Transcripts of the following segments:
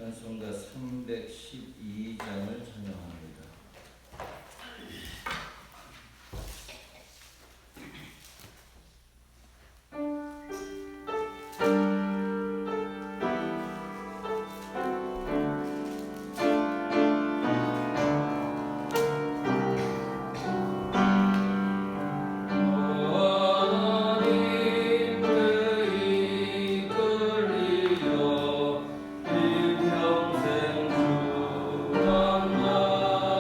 찬송가 312장을 찬양합니다. 평생 주란다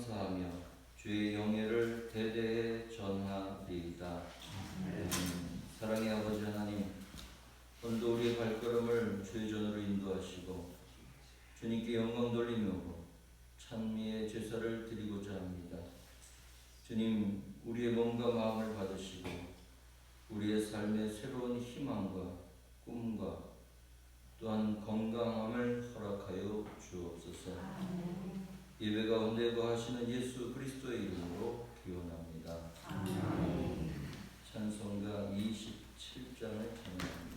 감사하며 주의 영예를 대대에 전하리이다. 사랑의 아버지 하나님, 오늘도 우리의 발걸음을 주의 전으로 인도하시고 주님께 영광 돌리며 찬미의 제사를 드리고자 합니다. 주님, 우리의 몸과 마음을 받으시고 우리의 삶의 새로운 희망과 꿈과 또한 건강함을 허락하여 주옵소서. 예배 가운데 거하시는 예수 그리스도의 이름으로 기원합니다. 찬송가 27장을 찬양합니다.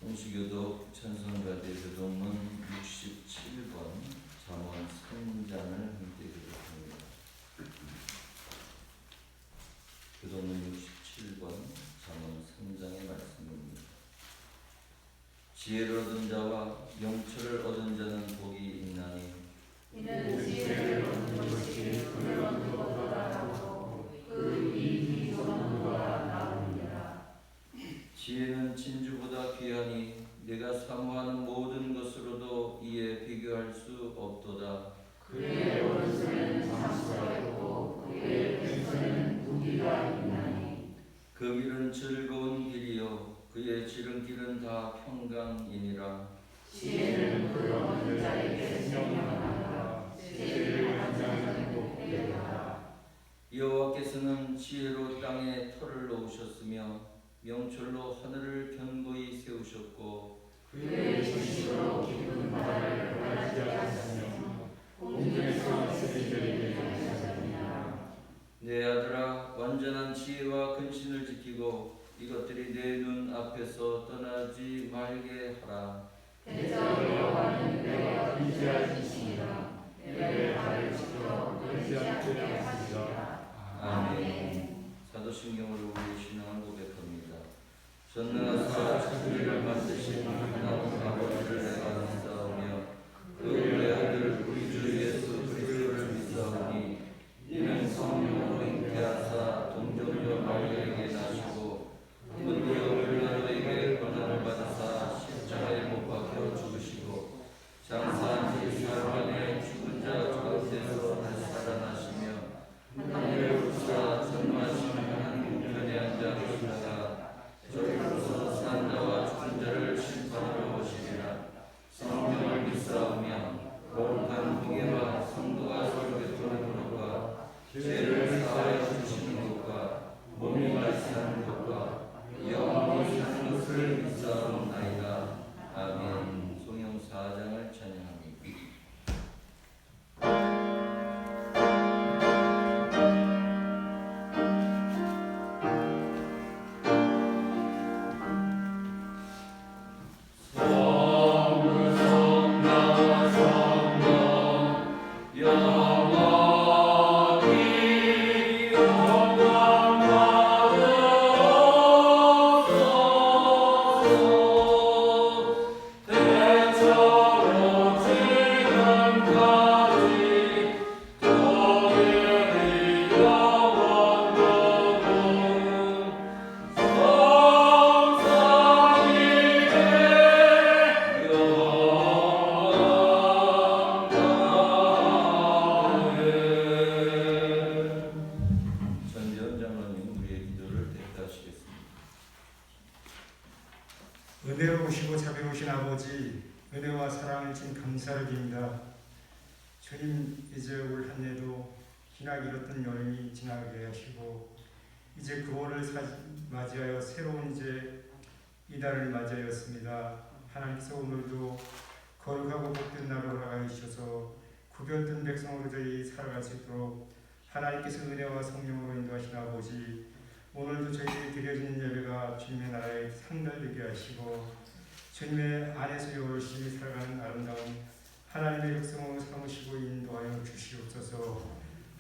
홍시교독 찬송가대 교동문 67번 잠언 3장을 함께 교독합니다. 교동문 67번 잠언 3장의 말씀입니다. 지혜를 얻은 자와 명철을 얻은 자는 복이 있나니 이는 지혜를 얻는 것이 돈을 얻는 것보다 나고 그 이익이 돈보다 나으니라. 지혜는 진주보다 귀하니 내가 사모하는 모든 것으로도 이에 비교할 수 없도다. 그의 오른손에는 장수가 있고 그의 왼손에는 무기가 있나니 그 길은 즐거운 길이요 그의 지름길은 다 평강이니라. 지혜는 그 얻는 자에게 생명하노라. 지혜를 얻는 자는 복되도다. 여호와께서는 지혜로 땅에 터를 놓으셨으며 명철로 하늘을 견고히 세우셨고 그의 지식으로 깊은 바다를 가라지 않으며 공중에서 스들에게 하셨느니라. 내 아들아 완전한 지혜와 근신을 지키고 이것들이 내 눈 앞에서 가운데서 떠나지 말게 하라. 대저 여호와는 내가 의지하시니라. 내 발을 지켜 떨지 않게 하시리라. 아멘. 사도신경으로 우리의 신앙을 고백합니다. 전능하사 천지를 만드신 하나님 아버지를 내가 믿사오며 그 의 아들 우리 주 예수 그리스도를 믿사오니 이는 성령으로 잉태하사 동정녀 마리아에게 나시고 본디오 빌라도에게 고난을 받으사 십자가에 못 박혀 죽으시고 장사한 지 사흘 만에 죽은 자 가운데서 다시 살아나시며 하늘에 오르사 전능하신 하나님 우편에 앉아 계시다가 저리로서 산 자와 죽은 자를 심판하러 오시리라. 성령을 믿사오며 거룩한 공예와 성도가 서로 베푸는 것과 죄를 사하여 주시는 것과 몸이 말씀하는 것과 영원히 사는 것을 믿사옵나이다. 아멘. 성경 4장을 찬양합니다. 은혜로우시고 자비로우신 아버지, 은혜와 사랑을 진 감사를 드립니다. 주님, 이제 올 한 해도 기나게 잃었던 여름이 지나게 하시고 이제 9월을 맞이하여 새로운 이제 이달을 맞이하였습니다. 하나님께서 오늘도 거룩하고 복된 날을 허락하여 주셔서 구별된 백성으로 저희 살아갈 수 있도록 하나님께서 은혜와 성령으로 인도하신 아버지, 오늘도 저희들이 드려지는 예배가 주님의 나라에 상달되게 하시고 주님의 안에서 열심히 살아가는 아름다운 하나님의 백성으로 삼으시고 인도하여 주시옵소서.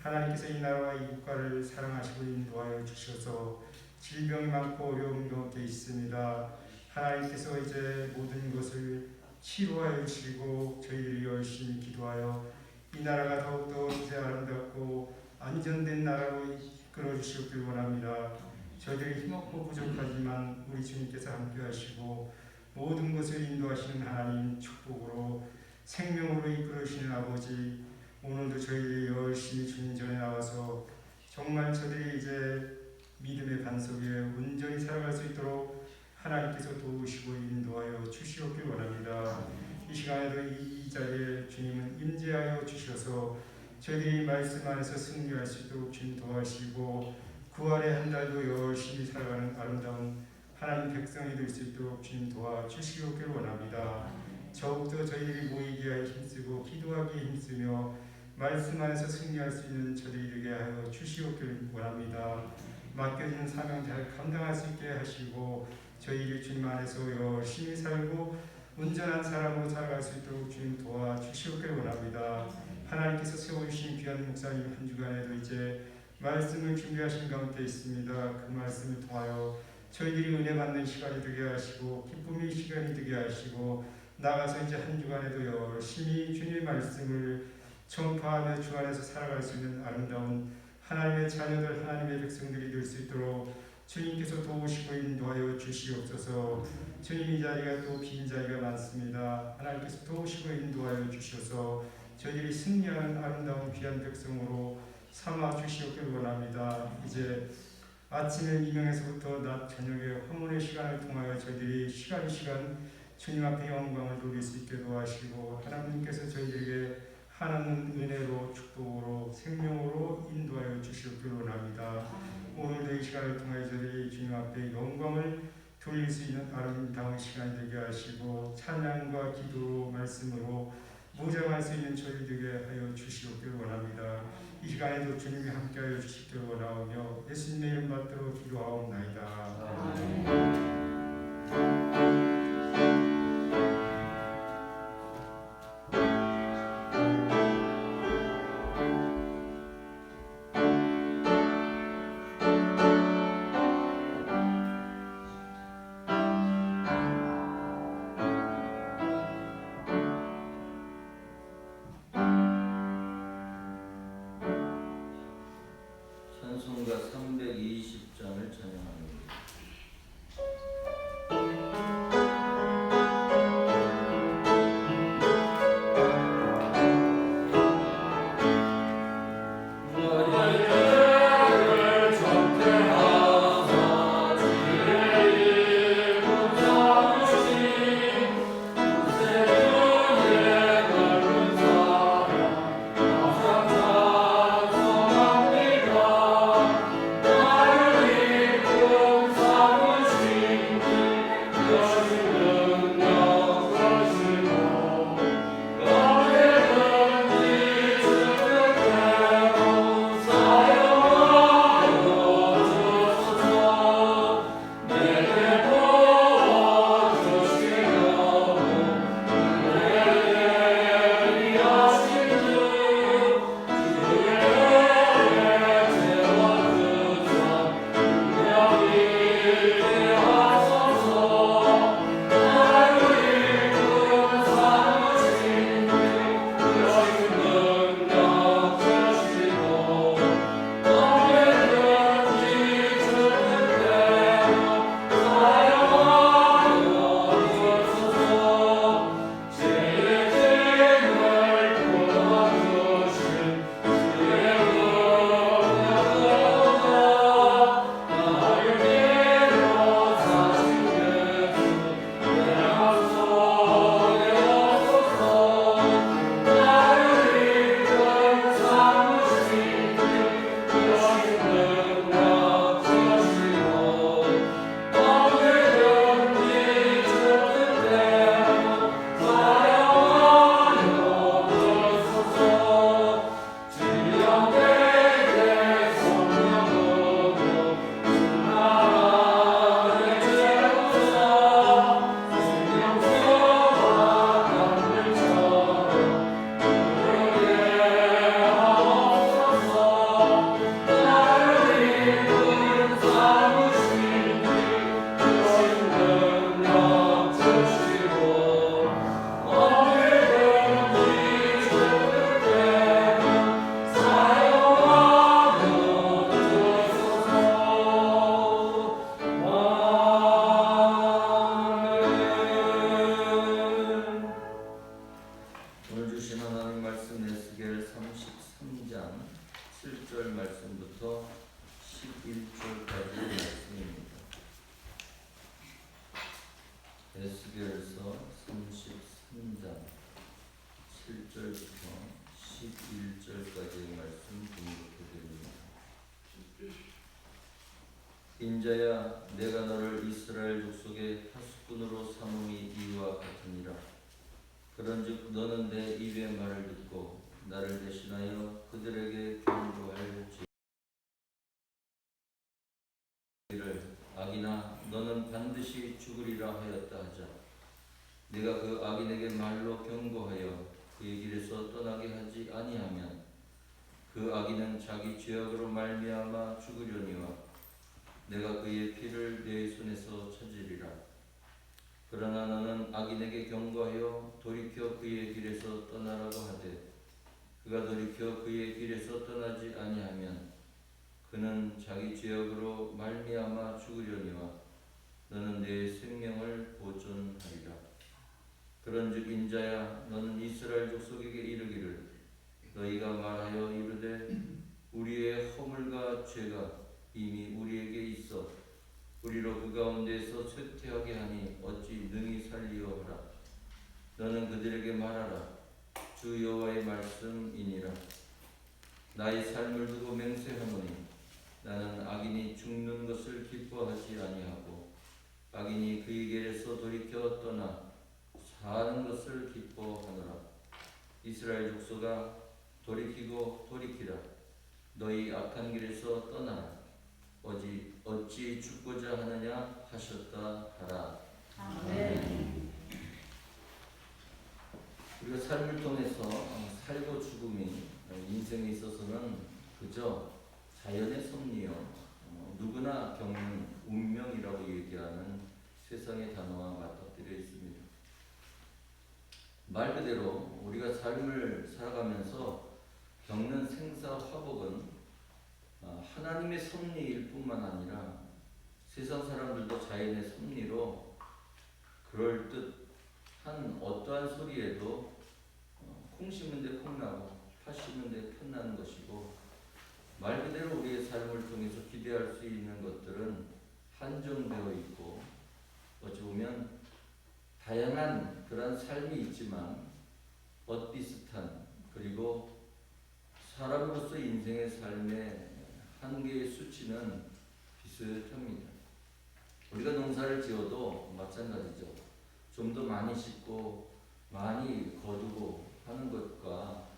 하나님께서 이 나라와 이 국가를 사랑하시고 인도하여 주셔서 질병이 많고 어려움도 없게 있습니다. 하나님께서 이제 모든 것을 치료하여 주시고 저희들이 열심히 기도하여 이 나라가 더욱더 이제 아름답고 안전된 나라로 이끌어 주시길 원합니다. 저희들이 힘없고 부족하지만 우리 주님께서 함께 하시고 모든 것을 인도하시는 하나님 축복으로 생명으로 이끌어 주시는 아버지, 오늘도 저희들이 열심히 주님 전에 나와서 정말 저들이 이제 믿음의 반석 위에 온전히 살아갈 수 있도록 하나님께서 도우시고 인도하여 주시옵길 원합니다. 이 시간에도 이 자리에 주님은 임재하여 주셔서 저희들이 말씀 안에서 승리할 수 있도록 주님 도와주시고 9월의 한 달도 열심히 살아가는 아름다운 하나님 백성이 될 수 있도록 주님 도와주시옵길 원합니다. 더욱더 저희들이 모이기에 힘쓰고 기도하기에 힘쓰며 말씀 안에서 승리할 수 있는 저희들이 되게 하여 주시옵길 원합니다. 맡겨진 사명 잘 감당할 수 있게 하시고 저희들이 주님 안에서 열심히 살고 온전한 사람으로 살아갈 수 있도록 주님 도와주시옵길 원합니다. 하나님께서 세워주신 귀한 목사님 한 주간에도 이제 말씀을 준비하신 가운데 있습니다. 그 말씀을 통하여 저희들이 은혜 받는 시간이 되게 하시고 기쁨의 시간이 되게 하시고 나가서 이제 한 주간에도 열심히 주님의 말씀을 전파하며 주 안에서 살아갈 수 있는 아름다운 하나님의 자녀들, 하나님의 백성들이 될 수 있도록 주님께서 도우시고 인도하여 주시옵소서. 주님, 이 자리가 또 빈 자리가 많습니다. 하나님께서 도우시고 인도하여 주셔서 저희들이 승리하는 아름다운 귀한 백성으로 삼아 주시옵길 원합니다. 이제 아침에 이명에서부터 낮 저녁에 화문의 시간을 통하여 저희들이 시간 주님 앞에 영광을 돌릴 수 있게 도와주시고 하나님께서 저희들에게 하나님 은혜로 축복으로 생명으로 인도하여 주시옵길 원합니다. 오늘도 이 시간을 통해 저희들이 주님 앞에 영광을 돌릴 수 있는 아름다운 시간이 되게 하시고 찬양과 기도로 말씀으로 무장할 수 있는 저희 되게 하여 주시옵길 원합니다. 이 시간에도 주님이 함께하여 주시길 원하오며 예수님의 이름 받들어 기도하옵나이다. 아멘. 찬송가 320장을 찬양합니다. 오늘 주신 하나님 말씀 에스겔 33장 7절 말씀부터 11절까지 말씀입니다. 에스겔서 33장 7절부터 11절까지의 말씀 공독해드립니다. 인자야, 내가 너를 이스라엘 족속의 파수꾼으로 삼음이 이와 같으니라. 그런즉 너는 내 입의 말을 듣고 나를 대신하여 그들에게 경고할 지를 악이나 너는 반드시 죽으리라 하였다 하자. 네가 그 악인에게 말로 경고하여 그의 길에서 떠나게 하지 아니하면 그 악인은 자기 죄악으로 말미암아 죽으려니와 내가 그의 피를 내 손에서 찾으리라. 그러나 너는 악인에게 경고하여 돌이켜 그의 길에서 떠나라고 하되 그가 돌이켜 그의 길에서 떠나지 아니하면 그는 자기 죄악으로 말미암아 죽으려니와 너는 내 생명을 보존하리라. 그런즉 인자야, 너는 이스라엘 족속에게 이르기를 너희가 말하여 이르되 우리의 허물과 죄가 이미 우리에게 있어 우리로 그 가운데에서 쇠퇴하게 하니 어찌 능히 살리어 하라. 너는 그들에게 말하라. 주 여호와의 말씀이니라. 나의 삶을 두고 맹세하노니 나는 악인이 죽는 것을 기뻐하지 아니하고 악인이 그의 길에서 돌이켜 떠나 사는 것을 기뻐하노라. 이스라엘 족속아, 돌이키고 돌이키라. 너희 악한 길에서 떠나라. 어찌 죽고자 하느냐 하셨다 하라. 아멘. 우리가 삶을 통해서 살고 죽음이 인생에 있어서는 그저 자연의 섭리요, 누구나 겪는 운명이라고 얘기하는 세상의 단어와 맞닥뜨려 있습니다. 말 그대로 우리가 삶을 살아가면서 겪는 생사화복은 하나님의 섭리일 뿐만 아니라 세상 사람들도 자연의 섭리로 그럴듯한 어떠한 소리에도 콩 심은 데 콩 나고 팥 심은 데 팥 나는 것이고, 말 그대로 우리의 삶을 통해서 기대할 수 있는 것들은 한정되어 있고, 어찌 보면 다양한 그런 삶이 있지만 엇비슷한, 그리고 사람으로서 인생의 삶의 한계의 수치는 비슷합니다. 우리가 농사를 지어도 마찬가지죠. 좀 더 많이 심고 많이 거두고 하는 것과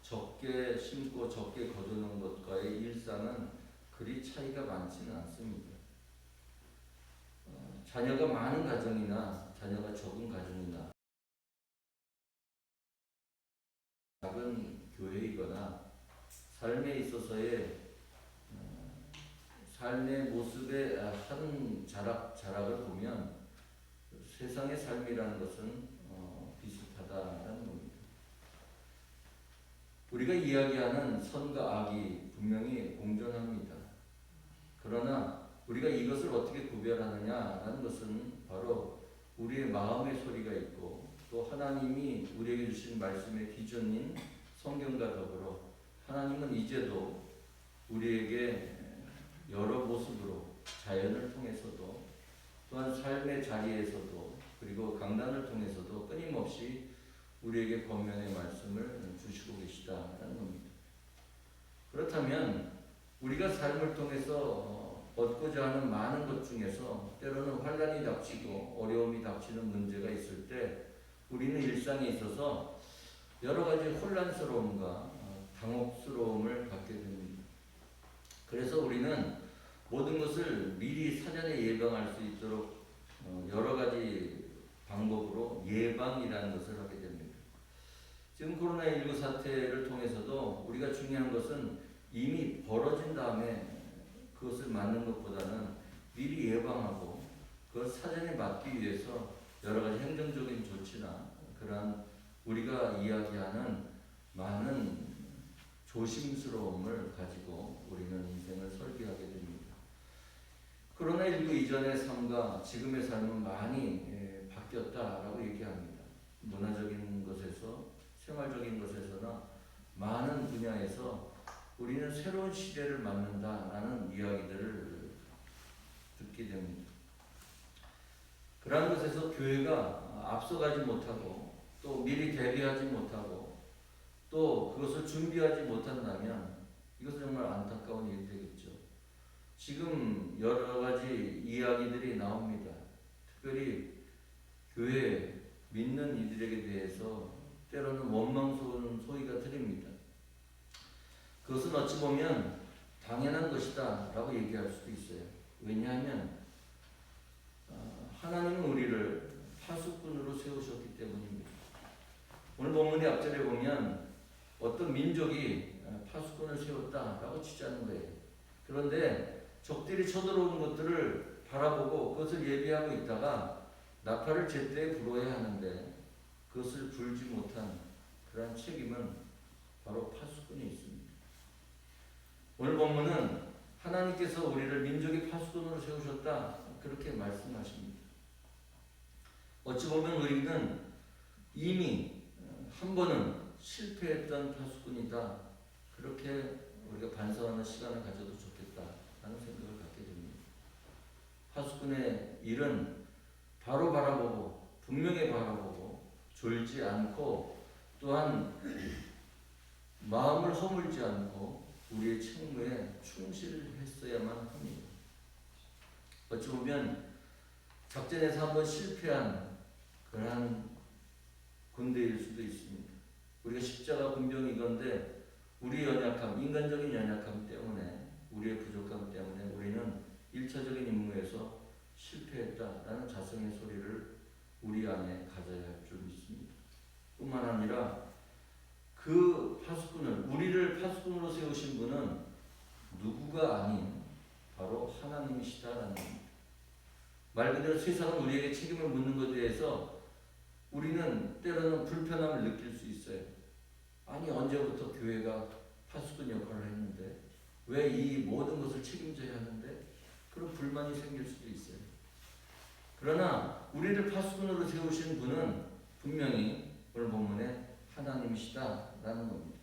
적게 심고 적게 거두는 것과의 일상은 그리 차이가 많지는 않습니다. 자녀가 많은 가정이나 자녀가 적은 가정이나 작은 교회이거나 삶에 있어서의 삶의 모습의 한 자락을 보면 세상의 삶이라는 것은 비슷하다는 겁니다. 우리가 이야기하는 선과 악이 분명히 공존합니다. 그러나 우리가 이것을 어떻게 구별하느냐라는 것은 바로 우리의 마음의 소리가 있고, 또 하나님이 우리에게 주신 말씀의 기준인 성경과 더불어 하나님은 이제도 우리에게 여러 모습으로 자연을 통해서도 또한 삶의 자리에서도 그리고 강단을 통해서도 끊임없이 우리에게 권면의 말씀을 주시고 계시다라는 겁니다. 그렇다면 우리가 삶을 통해서 얻고자 하는 많은 것 중에서 때로는 환난이 닥치고 어려움이 닥치는 문제가 있을 때 우리는 일상에 있어서 여러 가지 혼란스러움과 당혹스러움을 갖게 됩니다. 그래서 우리는 모든 것을 미리 사전에 예방할 수 있도록 여러 가지 방법으로 예방이라는 것을 하게 됩니다. 지금 코로나19 사태를 통해서도 우리가 중요한 것은 이미 벌어진 다음에 그것을 막는 것보다는 미리 예방하고 그걸 사전에 막기 위해서 여러 가지 행정적인 조치나 그러한 우리가 이야기하는 많은 조심스러움을 가지고 우리는 인생을 설계하게 됩니다. 코로나19 이전의 삶과 지금의 삶은 많이 바뀌었다라고 얘기합니다. 문화적인 것에서 생활적인 것에서나 많은 분야에서 우리는 새로운 시대를 맞는다라는 이야기들을 듣게 됩니다. 그러한 것에서 교회가 앞서가지 못하고 또 미리 대비하지 못하고 또 그것을 준비하지 못한다면 이것은 정말 안타까운 일이 되겠죠. 지금 여러 가지 이야기들이 나옵니다. 특별히 교회 믿는 이들에게 대해서 때로는 원망스러운 소리가 들립니다. 그것은 어찌 보면 당연한 것이다 라고 얘기할 수도 있어요. 왜냐하면 하나님은 우리를 파수꾼으로 세우셨기 때문입니다. 오늘 본문의 앞절에 보면 어떤 민족이 파수꾼을 세웠다라고 치자는 거예요. 그런데 적들이 쳐들어오는 것들을 바라보고 그것을 예비하고 있다가 나팔을 제때 불어야 하는데 그것을 불지 못한 그러한 책임은 바로 파수꾼이 있습니다. 오늘 본문은 하나님께서 우리를 민족의 파수꾼으로 세우셨다 그렇게 말씀하십니다. 어찌 보면 우리는 이미 한 번은 실패했던 파수꾼이다 그렇게 우리가 반성하는 시간을 가져도 좋겠다라는 생각을 갖게 됩니다. 파수꾼의 일은 바로 바라보고 분명히 바라보고 졸지 않고 또한 마음을 허물지 않고 우리의 책무에 충실했어야만 합니다. 어찌 보면 작전에서 한번 실패한 그러한 군대일 수도 있습니다. 우리가 십자가 군병이건데 우리의 연약함, 인간적인 연약함 때문에 우리의 부족함 때문에 우리는 1차적인 임무에서 실패했다라는 자성의 소리를 우리 안에 가져야 할 줄 믿습니다. 뿐만 아니라 그 파수꾼을, 우리를 파수꾼으로 세우신 분은 누구가 아닌 바로 하나님이시다라는 겁니다. 말 그대로 세상은 우리에게 책임을 묻는 것에 대해서 우리는 때로는 불편함을 느낄 수 있어요. 아니 언제부터 교회가 파수꾼 역할을 했는데 왜 이 모든 것을 책임져야 하는데, 그런 불만이 생길 수도 있어요. 그러나 우리를 파수꾼으로 세우신 분은 분명히 오늘 본문에 하나님이시다라는 겁니다.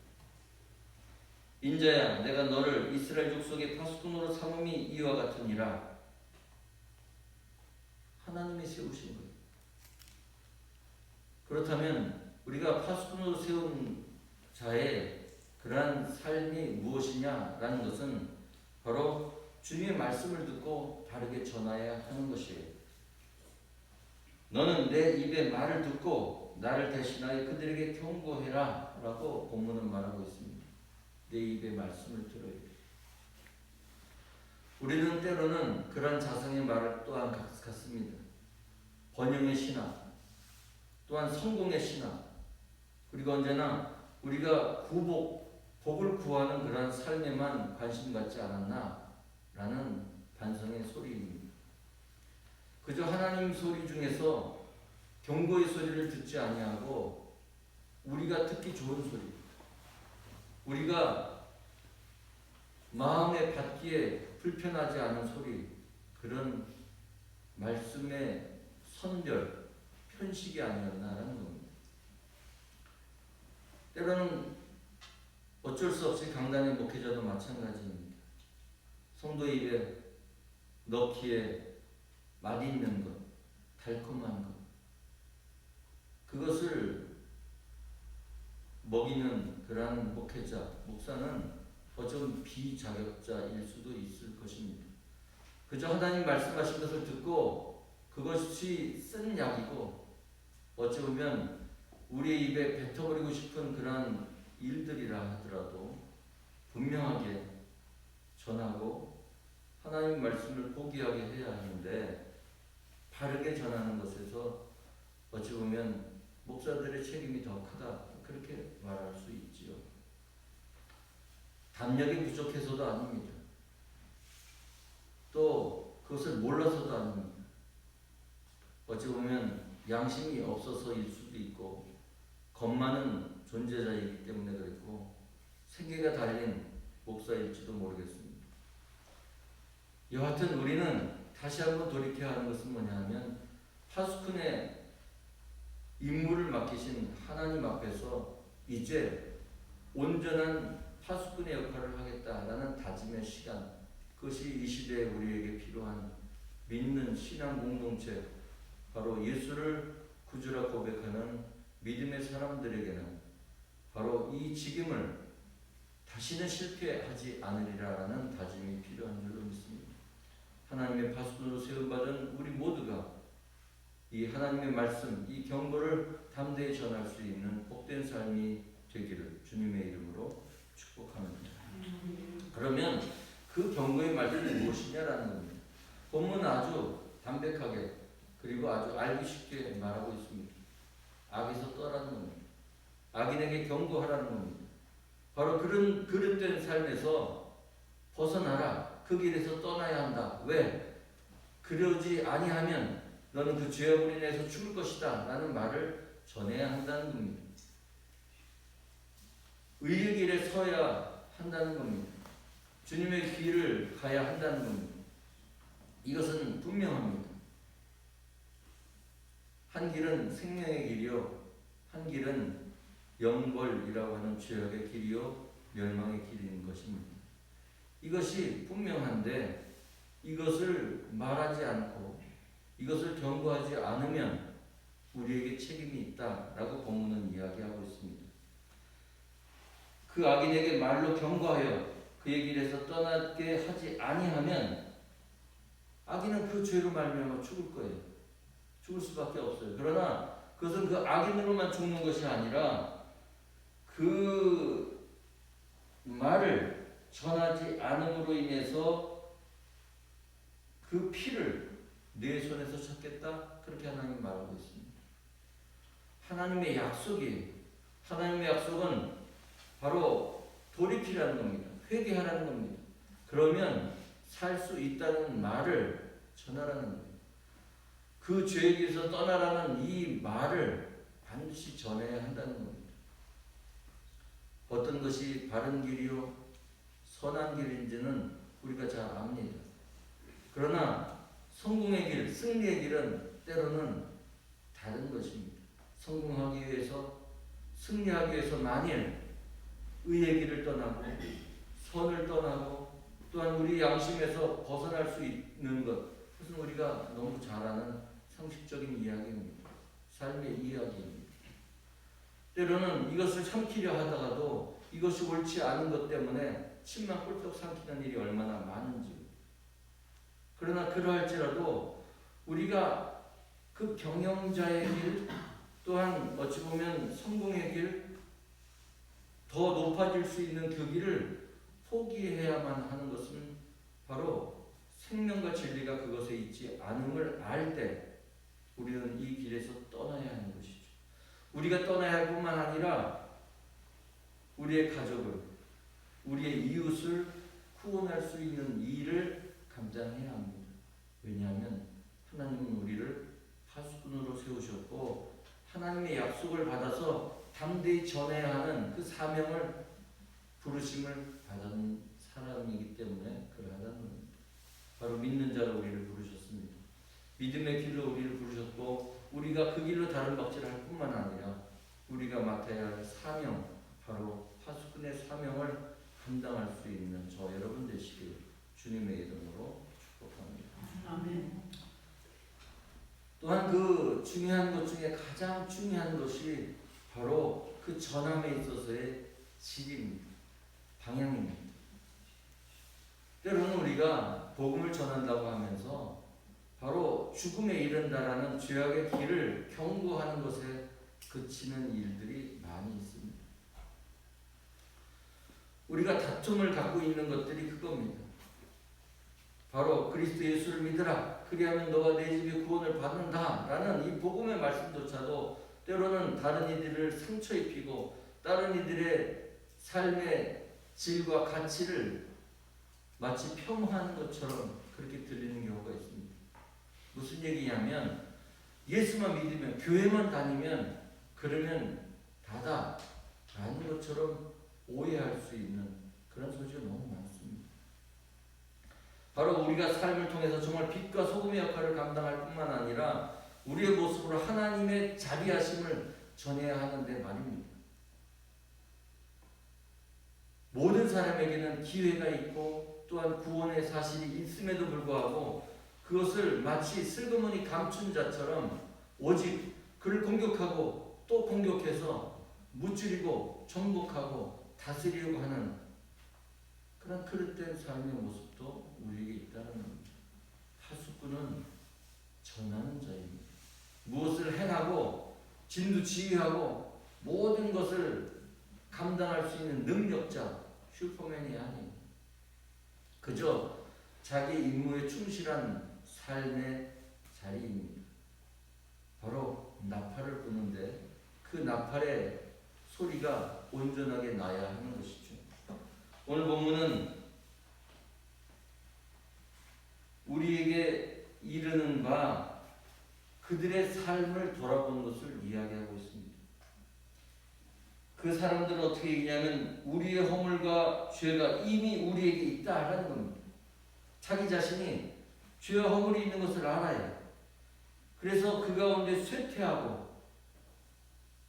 인자야, 내가 너를 이스라엘 족속의 파수꾼으로 삼음이 이와 같으니라. 하나님이 세우신 거예요. 그렇다면 우리가 파수꾼으로 세운 자의 그러한 삶이 무엇이냐라는 것은 바로 주님의 말씀을 듣고 바르게 전하여야 하는 것이에요. 너는 내 입의 말을 듣고 나를 대신하여 그들에게 경고해라 라고 본문은 말하고 있습니다. 내 입의 말씀을 들어야 돼요. 우리는 때로는 그런 자성의 말을 또한 갖습니다. 번영의 신앙, 또한 성공의 신앙, 그리고 언제나 우리가 복을 구하는 그러한 삶에만 관심 갖지 않았나 라는 반성의 소리입니다. 그저 하나님 소리 중에서 경고의 소리를 듣지 아니하고 우리가 듣기 좋은 소리, 우리가 마음에 받기에 불편하지 않은 소리, 그런 말씀의 선별, 편식이 아니었나라는 겁니다. 때로는 어쩔 수 없이 강단의 목회자도 마찬가지입니다. 성도 입에 넣기에 맛있는 것, 달콤한 것, 그것을 먹이는 그러한 목회자, 목사는 어쩌면 비자격자일 수도 있을 것입니다. 그저 하나님 말씀하신 것을 듣고 그것이 쓴 약이고 어찌 보면 우리의 입에 뱉어버리고 싶은 그러한 일들이라 하더라도 분명하게 전하고 하나님 말씀을 포기하게 해야 하는데, 바르게 전하는 것에서 어찌 보면 목사들의 책임이 더 크다, 그렇게 말할 수 있지요. 담력이 부족해서도 아닙니다. 또 그것을 몰라서도 아닙니다. 어찌 보면 양심이 없어서일 수도 있고 겁 많은 존재자이기 때문에 그랬고 생계가 달린 목사일지도 모르겠습니다. 여하튼 우리는 다시 한번 돌이켜야 하는 것은 뭐냐 하면, 파수꾼의 임무를 맡기신 하나님 앞에서 이제 온전한 파수꾼의 역할을 하겠다라는 다짐의 시간, 그것이 이 시대에 우리에게 필요한 믿는 신앙 공동체, 바로 예수를 구주라 고백하는 믿음의 사람들에게는 바로 이 직임을 다시는 실패하지 않으리라라는 다짐이 필요한 줄로 믿습니다. 하나님의 파수꾼으로 세움받은 우리 모두가 이 하나님의 말씀, 이 경고를 담대히 전할 수 있는 복된 삶이 되기를 주님의 이름으로 축복합니다. 그러면 그 경고의 말씀이 무엇이냐라는 겁니다. 본문은 아주 담백하게 그리고 아주 알기 쉽게 말하고 있습니다. 악에서 떠라는 겁니다. 악인에게 경고하라는 겁니다. 바로 그런 그릇된 삶에서 벗어나라. 그 길에서 떠나야 한다. 왜? 그러지 아니하면 너는 그 죄업으로 인해서 죽을 것이다 라는 말을 전해야 한다는 겁니다. 의의 길에 서야 한다는 겁니다. 주님의 길을 가야 한다는 겁니다. 이것은 분명합니다. 한 길은 생명의 길이요, 한 길은 영벌이라고 하는 죄악의 길이요, 멸망의 길인 것입니다. 이것이 분명한데 이것을 말하지 않고 이것을 경고하지 않으면 우리에게 책임이 있다라고 본문은 이야기하고 있습니다. 그 악인에게 말로 경고하여 그의 길에서 떠나게 하지 아니하면 악인은 그 죄로 말미암아 죽을 거예요. 죽을 수밖에 없어요. 그러나 그것은 그 악인으로만 죽는 것이 아니라 그 말을 전하지 않음으로 인해서 그 피를 내 손에서 찾겠다. 그렇게 하나님 말하고 있습니다. 하나님의 약속이, 하나님의 약속은 바로 돌이키라는 겁니다. 회개하라는 겁니다. 그러면 살 수 있다는 말을 전하라는 겁니다. 그 죄에 대해서 떠나라는 이 말을 반드시 전해야 한다는 겁니다. 어떤 것이 바른 길이요 선한 길인지는 우리가 잘 압니다. 그러나 성공의 길, 승리의 길은 때로는 다른 것입니다. 성공하기 위해서, 승리하기 위해서 만일 의의 길을 떠나고 선을 떠나고 또한 우리 양심에서 벗어날 수 있는 것, 그것은 우리가 너무 잘 아는 상식적인 이야기입니다. 삶의 이야기입니다. 때로는 이것을 삼키려 하다가도 이것이 옳지 않은 것 때문에 침만 꿀떡 삼키는 일이 얼마나 많은지. 그러나 그러할지라도 우리가 그 경영자의 길, 또한 어찌 보면 성공의 길, 더 높아질 수 있는 그 길을 포기해야만 하는 것은 바로 생명과 진리가 그것에 있지 않음을 알 때 우리는 이 길에서 떠나야 하는 것이죠. 우리가 떠나야 할 뿐만 아니라 우리의 가족을, 우리의 이웃을 구원할 수 있는 일을 감당해야 합니다. 왜냐하면 하나님은 우리를 파수꾼으로 세우셨고 하나님의 약속을 받아서 담대히 전해야 하는 그 사명을, 부르심을 받은 사람이기 때문에 그러하다는 겁니다. 바로 믿는 자로 우리를 부르셨습니다. 믿음의 길로 우리를 부르셨고 우리가 그 길로 다른 박질할 뿐만 아니라 우리가 맡아야 할 사명, 바로 파수꾼의 사명을 감당할 수 있는 저 여러분 되시길 주님의 이름으로 축복합니다. 아멘. 또한 그 중요한 것 중에 가장 중요한 것이 바로 그 전함에 있어서의 질입니다. 방향입니다. 때로는 우리가 복음을 전한다고 하면서 바로 죽음에 이른다라는 죄악의 길을 경고하는 것에 그치는 일들이 많이 있습니다. 우리가 다툼을 갖고 있는 것들이 그겁니다. 바로 그리스도 예수를 믿으라. 그리하면 너와 내 집이 구원을 받는다. 라는 이 복음의 말씀조차도 때로는 다른 이들을 상처 입히고 다른 이들의 삶의 질과 가치를 마치 폄하하는 것처럼 그렇게 들리는 경우가 있습니다. 무슨 얘기냐면 예수만 믿으면, 교회만 다니면 그러면 다다 라는 것처럼 오해할 수 있는 그런 소지가 너무 많습니다. 바로 우리가 삶을 통해서 정말 빛과 소금의 역할을 감당할 뿐만 아니라 우리의 모습으로 하나님의 자비하심을 전해야 하는데 말입니다. 모든 사람에게는 기회가 있고 또한 구원의 사실이 있음에도 불구하고 그것을 마치 슬그머니 감춘 자처럼 오직 그를 공격하고 또 공격해서 무찌르고 정복하고 다스리려고 하는 그런 그릇된 삶의 모습도 우리에게 있다는 겁니다. 파수꾼은 전하는 자입니다. 무엇을 행하고 진두지휘하고 모든 것을 감당할 수 있는 능력자, 슈퍼맨이 아닙니다. 그저 자기 임무에 충실한 삶의 자리입니다. 바로 나팔을 부는데 그 나팔의 소리가 온전하게 나야 하는 것이죠. 오늘 본문은 우리에게 이르는 바 그들의 삶을 돌아보는 것을 이야기하고 있습니다. 그 사람들은 어떻게 얘기냐면 우리의 허물과 죄가 이미 우리에게 있다라는 겁니다. 자기 자신이 죄와 허물이 있는 것을 알아요. 그래서 그 가운데 쇠퇴하고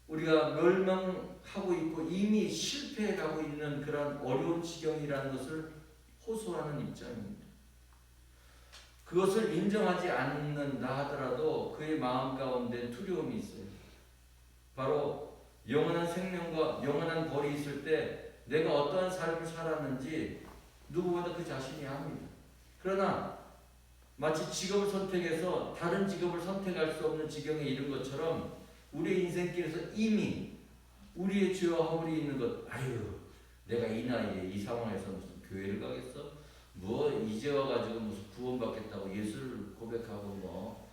우리가 멸망하고 있고 이미 실패해가고 있는 그런 어려운 지경이라는 것을 호소하는 입장입니다. 그것을 인정하지 않는다 하더라도 그의 마음 가운데 두려움이 있어요. 바로 영원한 생명과 영원한 벌이 있을 때 내가 어떠한 삶을 살았는지 누구보다 그 자신이 압니다. 그러나 마치 직업을 선택해서 다른 직업을 선택할 수 없는 지경에 이른 것처럼 우리의 인생길에서 이미 우리의 죄와 허물이 있는 것, 아유 내가 이 나이에 이 상황에서 무슨 교회를 가겠어? 뭐 이제 와가지고 무슨 구원받겠다고 예수를 고백하고 뭐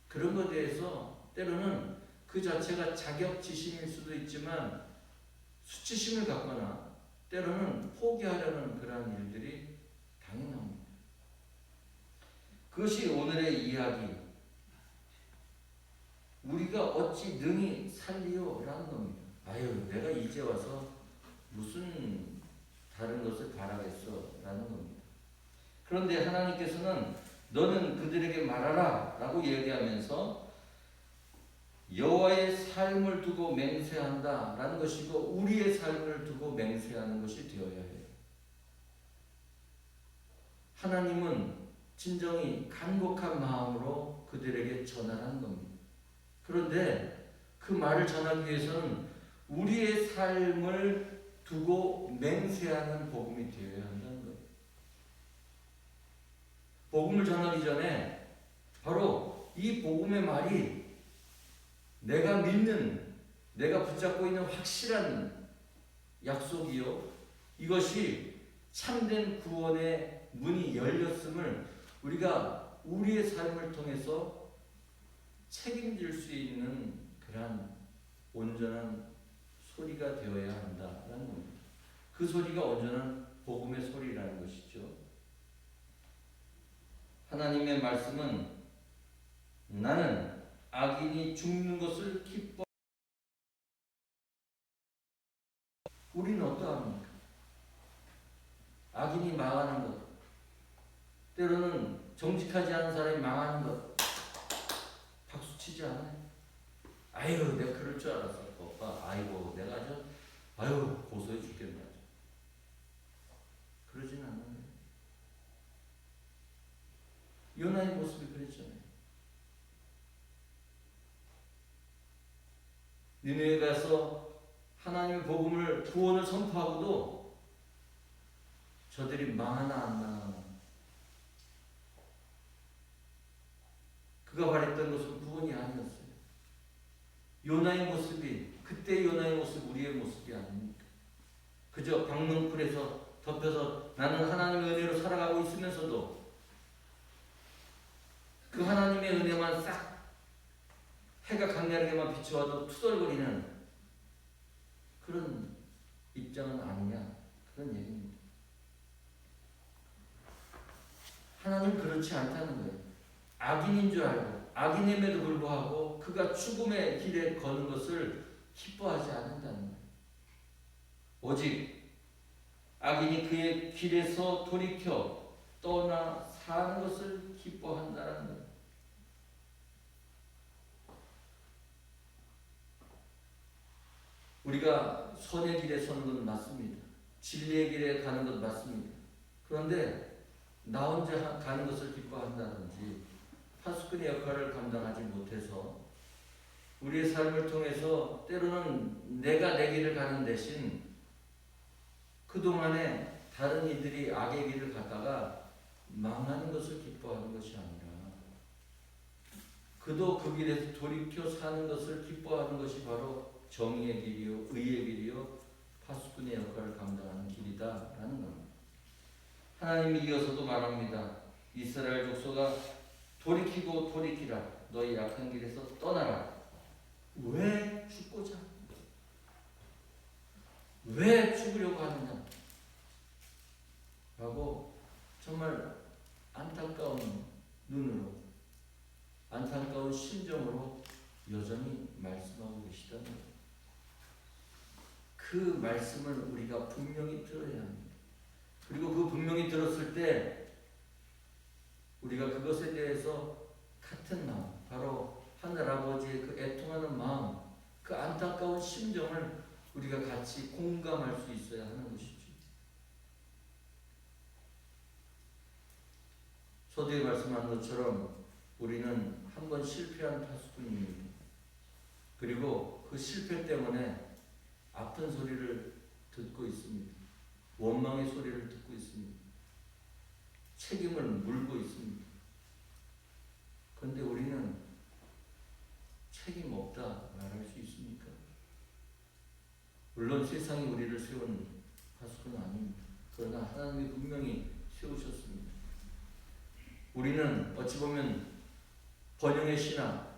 그런 것에 대해서 때로는 그 자체가 자격지심일 수도 있지만 수치심을 갖거나 때로는 포기하려는 그러한 일들이 당연합니다. 그것이 오늘의 이야기. 우리가 어찌 능히 살리요? 라는 겁니다. 아유, 내가 이제 와서 무슨 다른 것을 바라겠어? 라는 겁니다. 그런데 하나님께서는 너는 그들에게 말하라 라고 얘기하면서 여호와의 삶을 두고 맹세한다 라는 것이고 우리의 삶을 두고 맹세하는 것이 되어야 해요. 하나님은 진정히 간곡한 마음으로 그들에게 전하라는 겁니다. 그런데 그 말을 전하기 위해서는 우리의 삶을 두고 맹세하는 복음이 되어야 한다는 거예요. 복음을 전하기 전에 바로 이 복음의 말이 내가 믿는, 내가 붙잡고 있는 확실한 약속이요. 이것이 참된 구원의 문이 열렸음을 우리가 우리의 삶을 통해서 책임질 수 있는 그러한 온전한 소리가 되어야 한다라는 겁니다. 그 소리가 온전한 복음의 소리라는 것이죠. 하나님의 말씀은 나는 악인이 죽는 것을 기뻐. 우리는 어떠합니까? 악인이 망하는 것, 때로는 정직하지 않은 사람이 망하는 것, 박수치지 않아요? 아유, 내가 그럴 줄 알았어. 오빠, 아이고, 내가 아유, 고소해 죽겠네. 그러진 않아요. 요나의 모습이 그랬잖아요. 니네에 가서 하나님의 복음을, 구원을 선포하고도 저들이 망하나 안 망하나. 그가 바랬던 것은 구원이 아니었어요. 요나의 모습이, 그때 요나의 모습, 우리의 모습이 아닙니까? 그저 방문풀에서 덮여서 나는 하나님의 은혜로 살아가고 있으면서도 그 하나님의 은혜만 싹 해가 강렬하게만 비추어도 투덜거리는 그런 입장은 아니냐, 그런 얘기입니다. 하나님 그렇지 않다는 거예요. 악인인 줄 알고 악인임에도 불구하고 그가 죽음의 길에 거는 것을 기뻐하지 않는다는 거예요. 오직 악인이 그의 길에서 돌이켜 떠나 사는 것을 기뻐한다는 거예요. 우리가 선의 길에 서는 건 맞습니다. 진리의 길에 가는 것 맞습니다. 그런데 나 혼자 가는 것을 기뻐한다든지 파수꾼의 역할을 감당하지 못해서 우리의 삶을 통해서 때로는 내가 내 길을 가는 대신 그동안에 다른 이들이 악의 길을 갔다가 망하는 것을 기뻐하는 것이 아니라 그도 그 길에서 돌이켜 사는 것을 기뻐하는 것이 바로 정의의 길이요, 의의 길이요, 파수꾼의 역할을 감당하는 길이다라는 겁니다. 하나님이 이어서도 말합니다. 이스라엘 족속아 돌이키고 돌이키라. 너희 약한 길에서 떠나라. 왜 죽고자? 왜 죽으려고 하느냐? 라고 정말 안타까운 눈으로, 안타까운 심정으로 여전히 말씀하고 계시다는 거예요. 그 말씀을 우리가 분명히 들어야 합니다. 그리고 그 분명히 들었을 때 우리가 그것에 대해서 같은 마음, 바로 하늘 아버지의 그 애통하는 마음, 그 안타까운 심정을 우리가 같이 공감할 수 있어야 하는 것이죠. 서두에 말씀한 것처럼 우리는 한 번 실패한 파수꾼입니다. 그리고 그 실패 때문에 아픈 소리를 듣고 있습니다. 원망의 소리를 듣고 있습니다. 책임을 물고 있습니다. 그런데 우리는 책임 없다 말할 수 있습니까? 물론 세상이 우리를 세운 파수꾼은 아닙니다. 그러나 하나님이 분명히 세우셨습니다. 우리는 어찌 보면 번영의 신앙,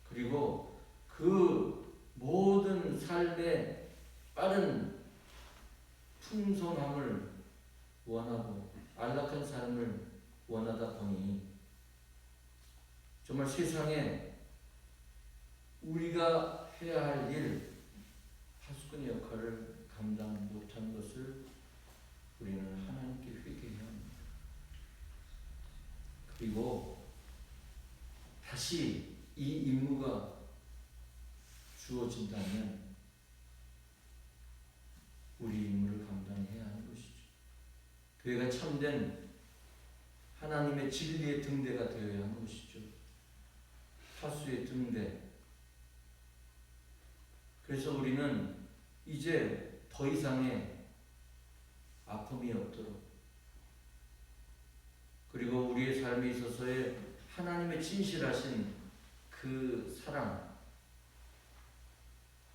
그리고 그 모든 삶의 빠른 풍성함을 원하고 안락한 삶을 원하다 보니 정말 세상에 우리가 해야 할 일, 파수꾼의 역할을 감당 못한 것을 우리는 하나님께 회개해야 합니다. 그리고 다시 이 임무가 주어진다면 우리 임무를 감당해야 하는 것이죠. 교회가 참된 하나님의 진리의 등대가 되어야 하는 것이죠. 파수의 등대. 그래서 우리는 이제 더 이상의 아픔이 없도록, 그리고 우리의 삶에 있어서의 하나님의 진실하신 그 사랑,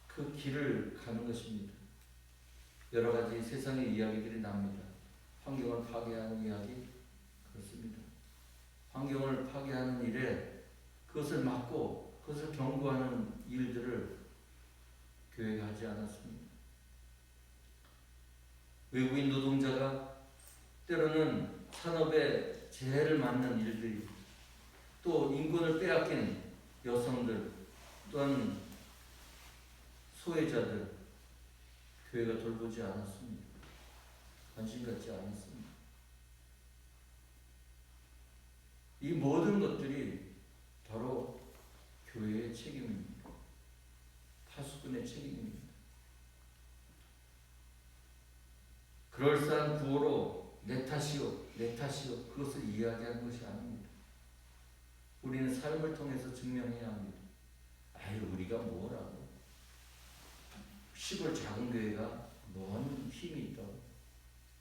그 길을 가는 것입니다. 여러 가지 세상의 이야기들이 납니다. 환경을 파괴하는 이야기, 그렇습니다. 환경을 파괴하는 일에 그것을 막고 그것을 경고하는 일들을 교회가 하지 않았습니다. 외국인 노동자가 때로는 산업에 재해를 맞는 일들이, 또 인권을 빼앗긴 여성들, 또한 소외자들, 교회가 돌보지 않았습니다. 관심 갖지 않았습니다. 이 모든 것들이 바로 교회의 책임입니다. 파수꾼의 책임입니다. 그럴싸한 구호로 내 탓이요, 내 탓이요, 그것을 이야기하는 것이 아닙니다. 우리는 삶을 통해서 증명해야 합니다. 아유, 우리가 뭐라고? 시골 작은 교회가 뭔 힘이 있다고?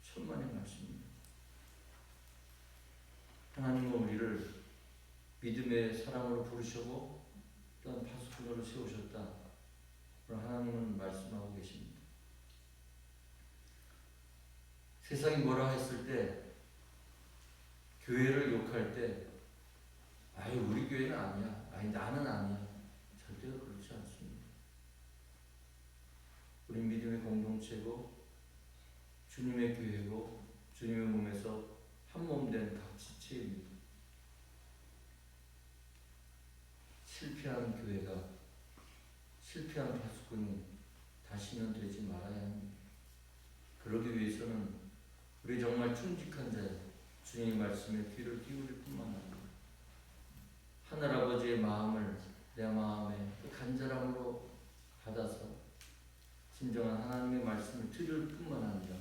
천만의 말씀입니다. 하나님은 우리를 믿음의 사랑으로 부르시고 또한 파수꾼으로 세우셨다. 그럼 하나님은 말씀하고 계십니다. 세상이 뭐라 했을 때, 교회를 욕할 때, 아유, 우리 교회는 아니야, 아니 나는 아니야, 절대로 그렇지 않습니다. 우리 믿음의 공동체고 주님의 교회고 주님의 몸에서 한 몸 된 각 지체입니다. 실패한 교회가, 실패한 파수꾼이 다시는 되지 말아야 합니다. 그러기 위해서는 우리 정말 충직한 자여 주님의 말씀에 귀를 기울일 뿐만 아니라 하늘아버지의 마음을 내 마음에 그 간절함으로 받아서 진정한 하나님의 말씀을 들을 뿐만 아니라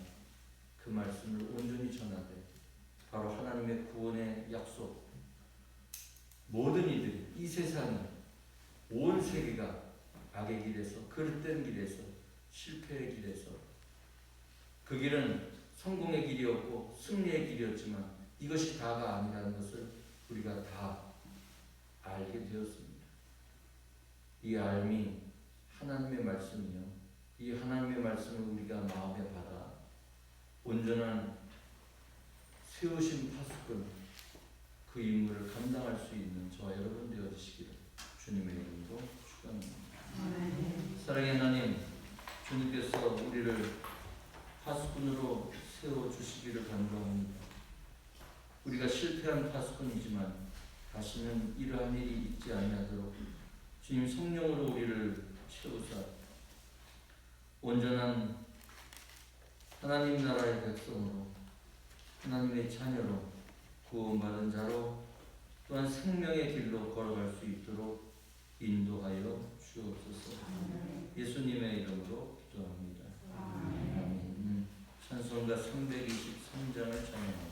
그 말씀을 온전히 전하되 바로 하나님의 구원의 약속, 모든 이들이, 이 세상이, 온 세계가 악의 길에서, 그릇된 길에서, 실패의 길에서, 그 길은 성공의 길이었고 승리의 길이었지만 이것이 다가 아니라는 것을 우리가 다 알게 되었습니다. 이 알미 하나님의 말씀이요, 이 하나님의 말씀을 우리가 마음에 받아 온전한 세우신 파수꾼, 그 임무를 감당할 수 있는 저와 여러분 되어주시기를 주님의 이름으로 축원합니다. 사랑의 하나님, 주님께서 우리를 파수꾼으로 세워주시기를 간구합니다. 우리가 실패한 파수꾼이지만 다시는 이러한 일이 있지 아니하도록 주님 성령으로 우리를 채우사 온전한 하나님 나라의 백성으로, 하나님의 자녀로, 구원받은 자로, 또한 생명의 길로 걸어갈 수 있도록 인도하여 주옵소서. 예수님의 이름으로 기도합니다. 아멘. 찬송가 323장을 찬양합니다.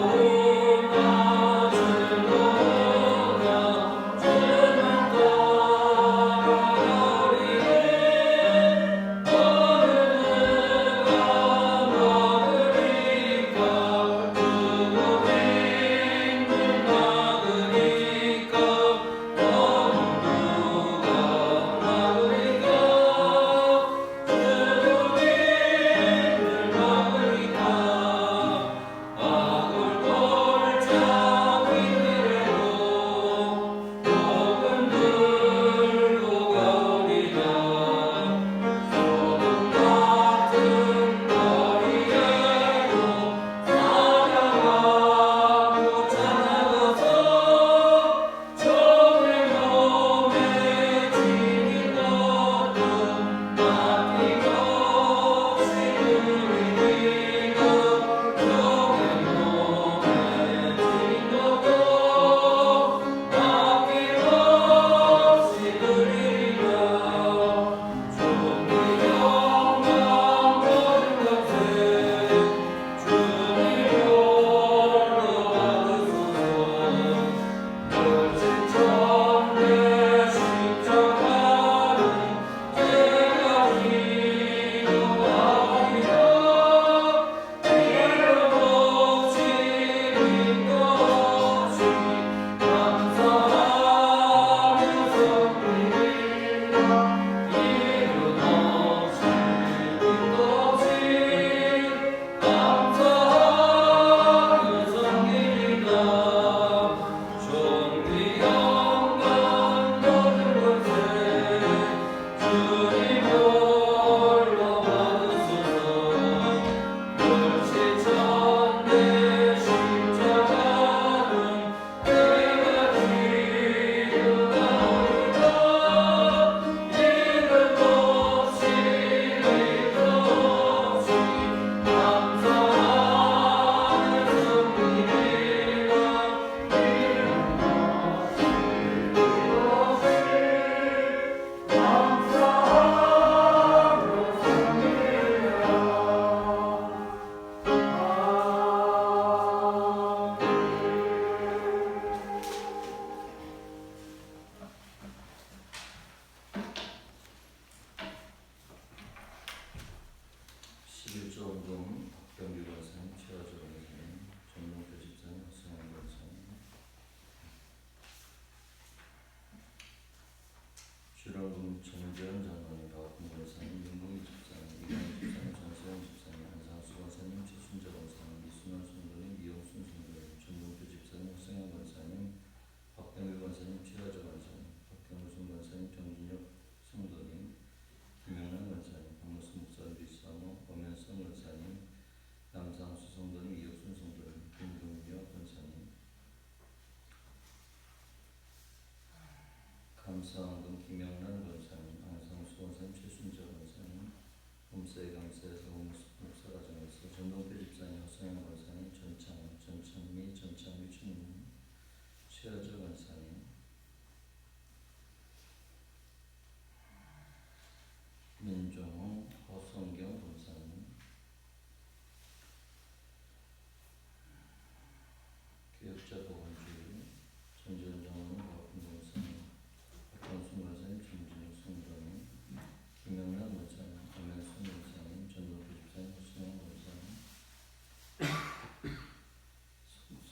외로운 나 즐거운 감사원금 김영란 권사님, 안성수 권사님, 최순자 권사님, 몸사의 강사에서 목사가정에서 전동표 집사님, 허성영 권사님, 전찬미 주님, 최하저 권사님, 민종호, 허성경 권사님, 교역자 보건주의, 전전정원 박훈 권사님, 박경순 권사님, 김진욱 성도님, 김영란 권사님, 김현순 권사님, 전동표 집사님, 허성영 권사님,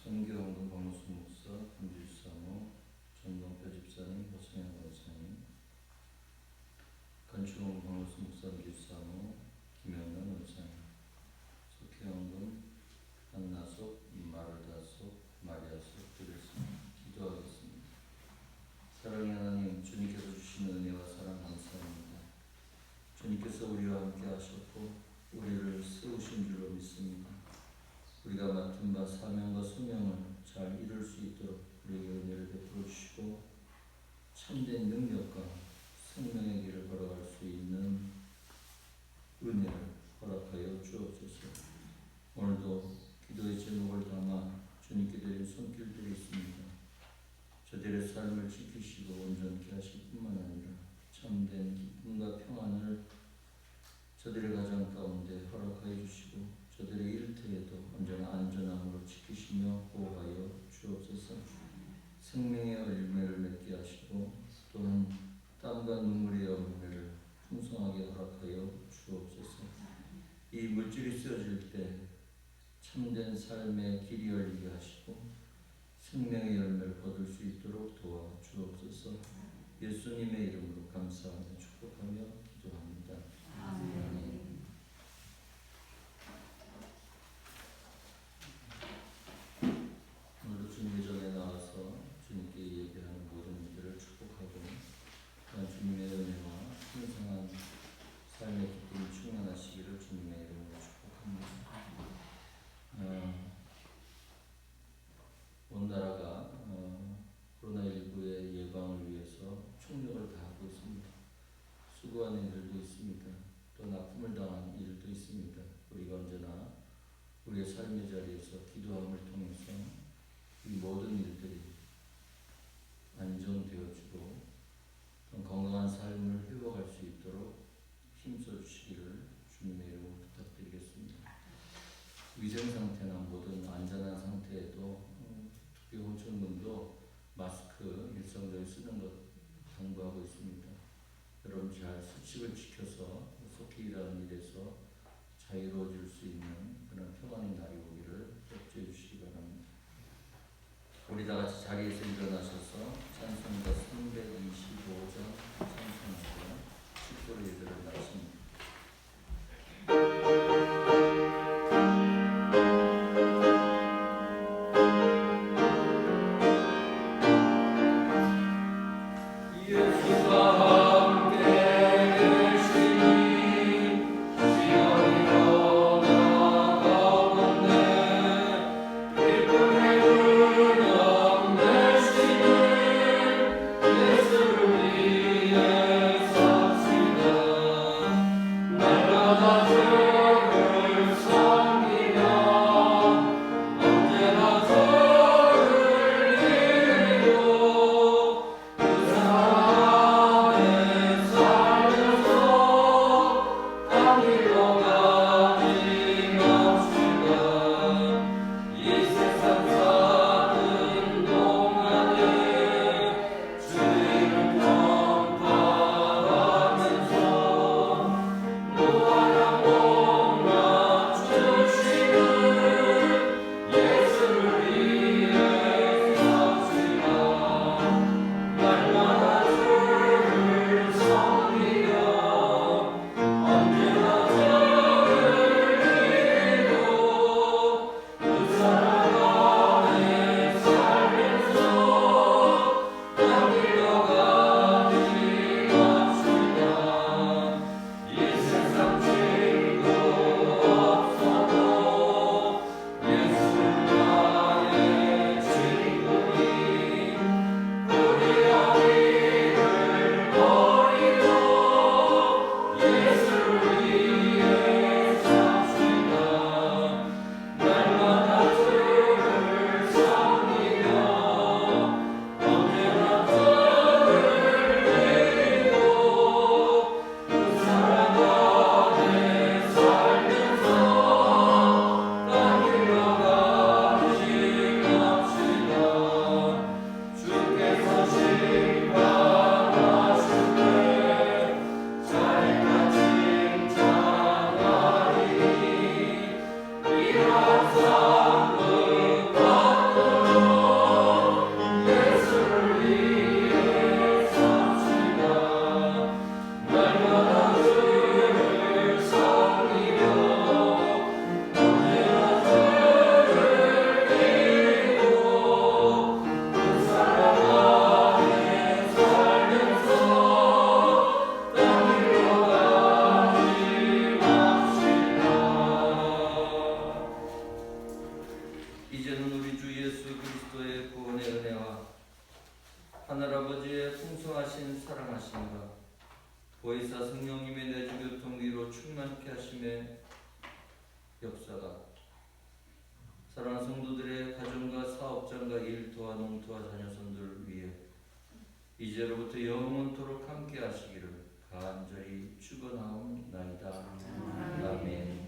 선교원금 박무수 목사, 김주사모, 전동표 집사님, 허성영 권사님, 건축원금 박무수 목사, 김주사모, 김영란 권사님, 석회원금 한나속, 마르다속, 마리아속 드렸습니다. 기도하겠습니다. 사랑의 하나님, 주님께서 주신 은혜와 사랑 감사합니다. 주님께서 우리와 함께 하셨고 우리를 세우신 줄로 믿습니다. 우리가 맡은 바 사명과 소명을 잘 이룰 수 있도록 우리에게 은혜를 베풀어 주시고 참된 능력과 생명의 길을 걸어갈 수 있는 은혜를 허락하여 주옵소서. 오늘도 기도의 제목을 담아 주님께 드린 손길들이 있습니다. 저들의 삶을 지키시고 온전케 하실 뿐만 아니라 참된 기쁨과 평안을 저들의 가정 가운데 허락하여 주시고 저들의 일터에도 언제나 안전함으로 지키시며 보호하여 주옵소서. 생명의 열매를 맺게 하시고 또한 땀과 눈물의 열매를 풍성하게 허락하여 주옵소서. 이 물질이 쓰여질 때 참된 삶의 길이 열리게 하시고 생명의 열매를 거둘 수 있도록 도와주옵소서. 예수님의 이름으로 감사하며 축복하며 기도합니다. 아멘. 오늘도 주님 전에 나와서 주님께 예배하는 모든 이들을 축복하고 또한 주님의 은혜와 풍성한 삶의 기쁨이 충만하시기를 주님의 이름으로 축복합니다. 온 나라가 코로나19의 예방을 위해서 총력을 다하고 있습니다. 수고하는 이들도 있습니다. 또 아픔을 당한 이들도 있습니다. 우리가 언제나 우리의 삶의 자리에서 기도함을 통해서 이 모든 일들이 안정되어지고 건강한 삶을 회복할 수 있도록 힘써 주시기를 주님의 이름으로 부탁드리겠습니다. 위생 상태나 모든 안전한 상태에도 특히 호천군도 마스크 일상적으로 쓰는 것 당부하고 있습니다. 여러분 잘 수칙을 지켜서 속히 일하는 일에서 자유로워질 수 있는 그런 평안의 날이 오기를 협조해 주시기 바랍니다. 우리 다 같이 자리에서 일어나셔서 찬송가 325장 찬송하고 10절 예배를 마칩니다. 예수와 함께 계시니 지어리로 보혜사 성령님의 내주 교통 위로 충만케 하심의 역사가 사랑하는 성도들의 가정과 사업장과 일터와 농토와 자녀손들을 위해 이제로부터 영원토록 함께 하시기를 간절히 축원하옵나이다. 아멘.